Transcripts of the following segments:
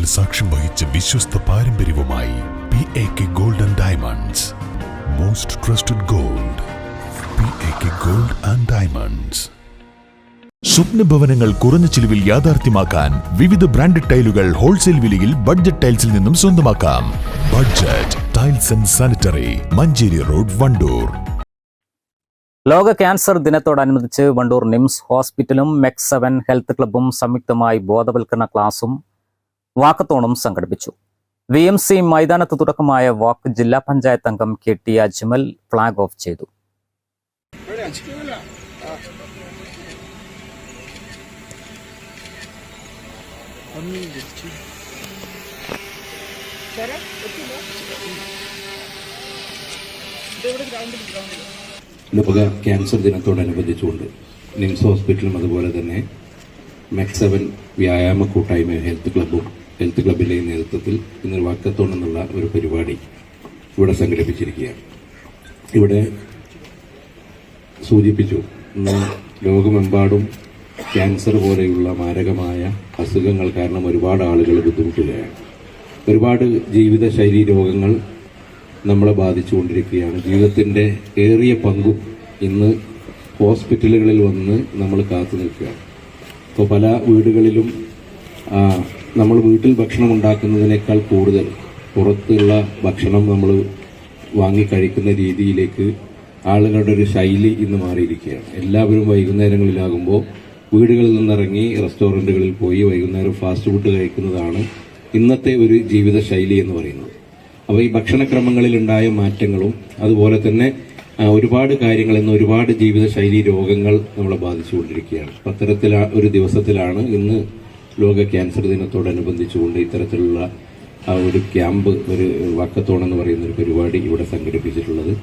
വർഷങ്ങൾ സാക്ഷ്യം വഹിച്ച വിശ്വസ്ത പാരമ്പര്യവുമായി PAK Gold and Diamonds. Most trusted gold. PAK Gold and Diamonds. സ്വപ്ന ഭവനങ്ങൾ കുറഞ്ഞ ചിലവിൽ യാഥാർത്ഥ്യമാക്കാൻ വിവിധ ബ്രാൻഡഡ് ടൈലുകൾ ഹോൾസെയിൽ വിലയിൽ ബഡ്ജറ്റ് ടൈൽസിൽ നിന്നും സ്വന്തമാക്കാം. Budget tiles and sanitary, Manjeri road, Wandoor. ലോക ക്യാൻസർ ദിനത്തോടനുബന്ധിച്ച് വണ്ടൂർ നിംസ് ഹോസ്പിറ്റലും MEC7 ഹെൽത്ത് ക്ലബ്ബും സംയുക്തമായി ബോധവൽക്കരണ ക്ലാസും വാക്കത്തോണും സംഘടിപ്പിച്ചു. VMC മൈതാനത്ത് തുടക്കമായ വാക്ക് ജില്ലാ പഞ്ചായത്ത് അംഗം KT അജ്മൽ ഫ്ളാഗ് ഓഫ് ചെയ്തു. ലോക ക്യാൻസർ ദിനത്തോടനുബന്ധിച്ചുകൊണ്ട് നിംസ് ഹോസ്പിറ്റലും അതുപോലെ തന്നെ MEC7 വ്യായാമ കൂട്ടായ്മ ഹെൽത്ത് ക്ലബിന്റെ നേതൃത്വത്തിൽ ഇന്ന് വാക്കത്തോൺ എന്നുള്ള ഒരു പരിപാടി ഇവിടെ സംഘടിപ്പിച്ചിരിക്കുകയാണ്. ഇവിടെ സൂചിപ്പിച്ചു, ഇന്ന് ലോകമെമ്പാടും ക്യാൻസർ പോലെയുള്ള മാരകമായ അസുഖങ്ങൾ കാരണം ഒരുപാട് ആളുകൾ ബുദ്ധിമുട്ടുകയാണ്. ഒരുപാട് ജീവിതശൈലി രോഗങ്ങൾ നമ്മളെ ബാധിച്ചുകൊണ്ടിരിക്കുകയാണ്. ജീവിതത്തിൻ്റെ ഏറിയ പങ്കും ഇന്ന് ഹോസ്പിറ്റലുകളിൽ വന്ന് നമ്മൾ കാത്തു നിൽക്കുകയാണ്. ഇപ്പോൾ പല വീടുകളിലും നമ്മൾ വീട്ടിൽ ഭക്ഷണം ഉണ്ടാക്കുന്നതിനേക്കാൾ കൂടുതൽ പുറത്തുള്ള ഭക്ഷണം നമ്മൾ വാങ്ങിക്കഴിക്കുന്ന രീതിയിലേക്ക് ആളുകളുടെ ഒരു ശൈലി ഇന്ന് മാറിയിരിക്കുകയാണ്. എല്ലാവരും വൈകുന്നേരങ്ങളിലാകുമ്പോൾ വീടുകളിൽ നിന്നിറങ്ങി റെസ്റ്റോറൻറ്റുകളിൽ പോയി വൈകുന്നേരം ഫാസ്റ്റ് ഫുഡ് കഴിക്കുന്നതാണ് ഇന്നത്തെ ഒരു ജീവിതശൈലി എന്ന് പറയുന്നത്. അപ്പോൾ ഈ ഭക്ഷണക്രമങ്ങളിൽ ഉണ്ടായ മാറ്റങ്ങളും അതുപോലെ തന്നെ ഒരുപാട് കാര്യങ്ങൾ ഇന്ന് ഒരുപാട് ജീവിതശൈലി രോഗങ്ങൾ നമ്മളെ ബാധിച്ചുകൊണ്ടിരിക്കുകയാണ്. അത്തരത്തിൽ ഒരു ദിവസത്തിലാണ് ഇന്ന് ലോക ക്യാൻസർ ദിനത്തോടനുബന്ധിച്ചുകൊണ്ട് ഇത്തരത്തിലുള്ള ഒരു ക്യാമ്പ്, ഒരു വാക്കത്തോൺ എന്ന് പറയുന്ന ഒരു പരിപാടി ഇവിടെ സംഘടിപ്പിച്ചിട്ടുള്ളത്.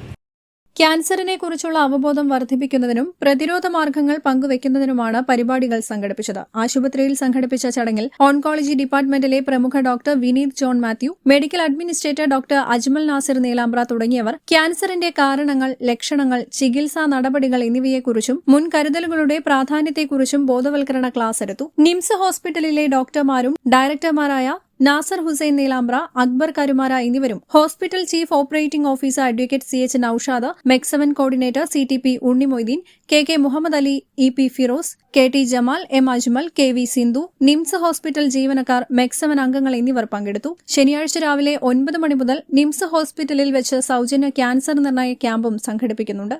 ക്യാൻസറിനെ കുറിച്ചുള്ള അവബോധം വർദ്ധിപ്പിക്കുന്നതിനും പ്രതിരോധ മാർഗങ്ങൾ പങ്കുവയ്ക്കുന്നതിനുമാണ് പരിപാടികൾ സംഘടിപ്പിച്ചത്. ആശുപത്രിയിൽ സംഘടിപ്പിച്ച ചടങ്ങിൽ ഓൺകോളജി ഡിപ്പാർട്ട്മെന്റിലെ പ്രമുഖ doctor Vineeth John Mathew, medical administrator doctor Ajmal Nasir Neelambra തുടങ്ങിയവർ ക്യാൻസറിന്റെ കാരണങ്ങൾ, ലക്ഷണങ്ങൾ, ചികിത്സാ നടപടികൾ എന്നിവയെക്കുറിച്ചും മുൻകരുതലുകളുടെ പ്രാധാന്യത്തെക്കുറിച്ചും ബോധവൽക്കരണ ക്ലാസ് എടുത്തു. നിംസ് ഹോസ്പിറ്റലിലെ ഡോക്ടർമാരും ഡയറക്ടർമാരായ നാസർ ഹുസൈൻ നീലാമ്പ്ര, അക്ബർ കരുമാര എന്നിവരും hospital chief operating officer advocate CH Noushad, MEC7 coordinator CTP Unnimoitheen, KK Muhammad Ali, EP Firoz, KT Jamal, M Ajmal, KV Sindhu, NIMS hospital ജീവനക്കാർ, MEC7 അംഗങ്ങൾ എന്നിവർ പങ്കെടുത്തു. ശനിയാഴ്ച രാവിലെ 9 മണി മുതൽ നിംസ് ഹോസ്പിറ്റലിൽ വെച്ച് സൗജന്യ ക്യാൻസർ നിർണയ ക്യാമ്പും സംഘടിപ്പിക്കുന്നുണ്ട്.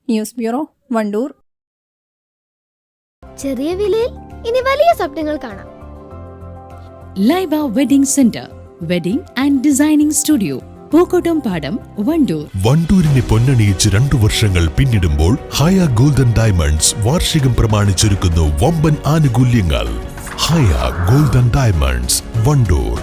News bureau, Wandoor. ചെറിയ വിലയിൽ ഇനി വലിയ സ്വപ്നങ്ങൾ കാണാം. Laiba wedding centre, wedding and designing studio, Pookkottumpadam, Wandoor. വണ്ടൂരിനെ പൊന്നണിയിച്ച് 2 വർഷങ്ങൾ പിന്നിടുമ്പോൾ ഹയ ഗോൾഡൻ ഡയമണ്ട്സ് വാർഷികം പ്രമാണിച്ചൊരുക്കുന്നു വമ്പൻ ആനുകൂല്യങ്ങൾ. ഹയ ഗോൾഡൻ ഡയമണ്ട്സ്, വണ്ടൂർ.